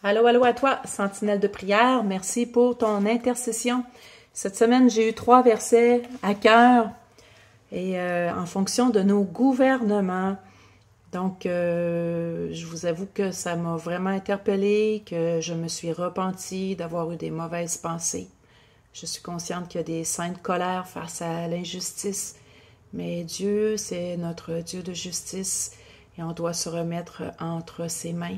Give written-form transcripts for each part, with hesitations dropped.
Allô, allô à toi, sentinelle de prière. Merci pour ton intercession. Cette semaine, j'ai eu 3 versets à cœur et en fonction de nos gouvernements. Donc, je vous avoue que ça m'a vraiment interpellée, que je me suis repentie d'avoir eu des mauvaises pensées. Je suis consciente qu'il y a des saintes colères face à l'injustice, mais Dieu, c'est notre Dieu de justice et on doit se remettre entre ses mains.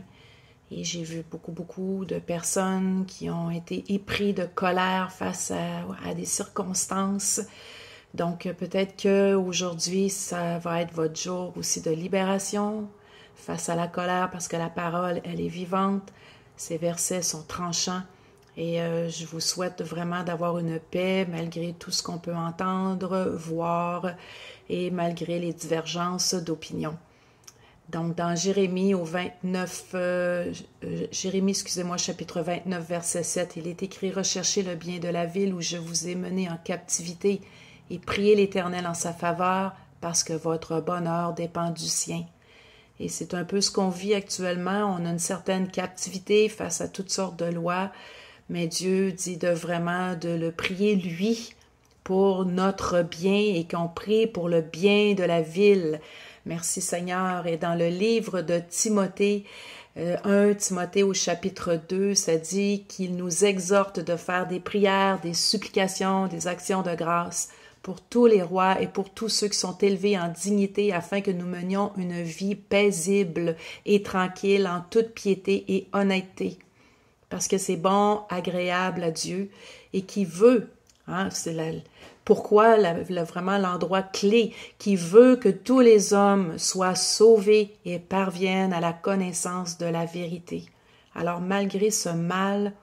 Et j'ai vu beaucoup de personnes qui ont été épris de colère face à des circonstances. Donc, peut-être qu'aujourd'hui, ça va être votre jour aussi de libération face à la colère, parce que la parole, elle est vivante. Ces versets sont tranchants. Et je vous souhaite vraiment d'avoir une paix malgré tout ce qu'on peut entendre, voir, et malgré les divergences d'opinion. Donc, dans Jérémie, chapitre 29, verset 7, il est écrit « Recherchez le bien de la ville où je vous ai mené en captivité et priez l'Éternel en sa faveur, parce que votre bonheur dépend du sien. » Et c'est un peu ce qu'on vit actuellement. On a une certaine captivité face à toutes sortes de lois, mais Dieu dit de le prier lui pour notre bien et qu'on prie pour le bien de la ville. Merci Seigneur. Et dans le livre de Timothée, 1 Timothée au chapitre 2, ça dit qu'il nous exhorte de faire des prières, des supplications, des actions de grâce pour tous les rois et pour tous ceux qui sont élevés en dignité, afin que nous menions une vie paisible et tranquille en toute piété et honnêteté. Parce que c'est bon, agréable à Dieu et qui veut, pourquoi vraiment l'endroit clé, qui veut que tous les hommes soient sauvés et parviennent à la connaissance de la vérité. Alors malgré ce mal,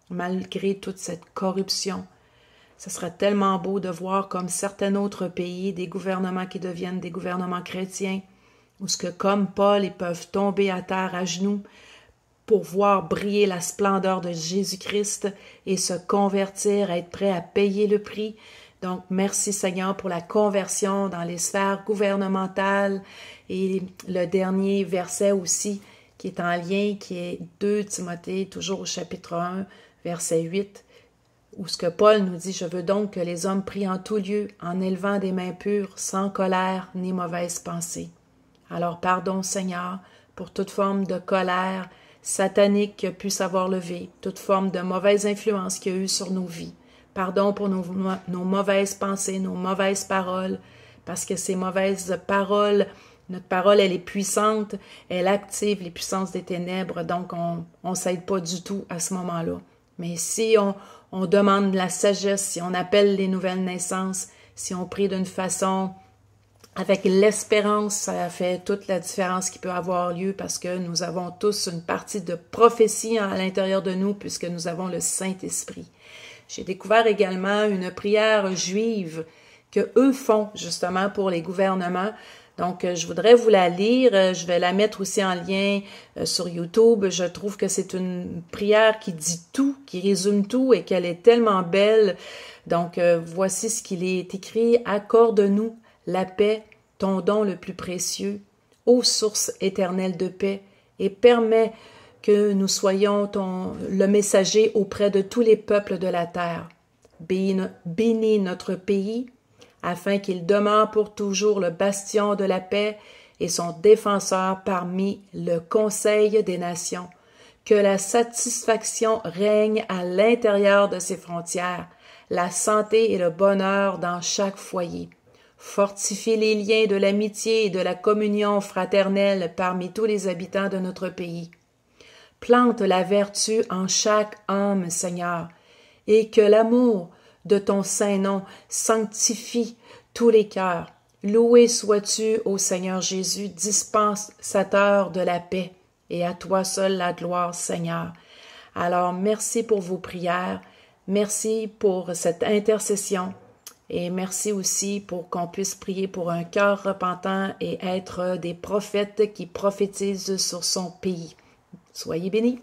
malgré toute cette corruption, ce serait tellement beau de voir comme certains autres pays, des gouvernements qui deviennent des gouvernements chrétiens, où ce que comme Paul, ils peuvent tomber à terre à genoux pour voir briller la splendeur de Jésus-Christ et se convertir, être prêt à payer le prix. Donc, merci Seigneur pour la conversion dans les sphères gouvernementales. Et le dernier verset aussi, qui est en lien, qui est 2 Timothée, toujours au chapitre 1, verset 8, où ce que Paul nous dit, « Je veux donc que les hommes prient en tout lieu, en élevant des mains pures, sans colère ni mauvaise pensée. » Alors, pardon Seigneur, pour toute forme de colère satanique qui a pu s'avoir levé, toute forme de mauvaise influence qu'il y a eu sur nos vies. Pardon pour nos mauvaises pensées, nos mauvaises paroles, parce que ces mauvaises paroles, notre parole, elle est puissante, elle active les puissances des ténèbres, donc on ne s'aide pas du tout à ce moment-là. Mais si on demande la sagesse, si on appelle les nouvelles naissances, si on prie d'une façon avec l'espérance, ça fait toute la différence qui peut avoir lieu, parce que nous avons tous une partie de prophétie à l'intérieur de nous, puisque nous avons le Saint-Esprit. J'ai découvert également une prière juive que eux font justement pour les gouvernements. Donc, je voudrais vous la lire. Je vais la mettre aussi en lien sur YouTube. Je trouve que c'est une prière qui dit tout, qui résume tout et qu'elle est tellement belle. Donc, voici ce qu'il est écrit. « Accorde-nous la paix, ton don le plus précieux, ô source éternelle de paix, et permets que nous soyons le messager auprès de tous les peuples de la terre. Bénis notre pays, afin qu'il demeure pour toujours le bastion de la paix et son défenseur parmi le conseil des nations. Que la satisfaction règne à l'intérieur de ses frontières, la santé et le bonheur dans chaque foyer. Fortifie les liens de l'amitié et de la communion fraternelle parmi tous les habitants de notre pays. Plante la vertu en chaque âme, Seigneur, et que l'amour de ton saint nom sanctifie tous les cœurs. Loué sois-tu, ô Seigneur Jésus, dispensateur de la paix, et à toi seul la gloire, Seigneur. » Alors, merci pour vos prières, merci pour cette intercession, et merci aussi pour qu'on puisse prier pour un cœur repentant et être des prophètes qui prophétisent sur son pays. Soyez bénis.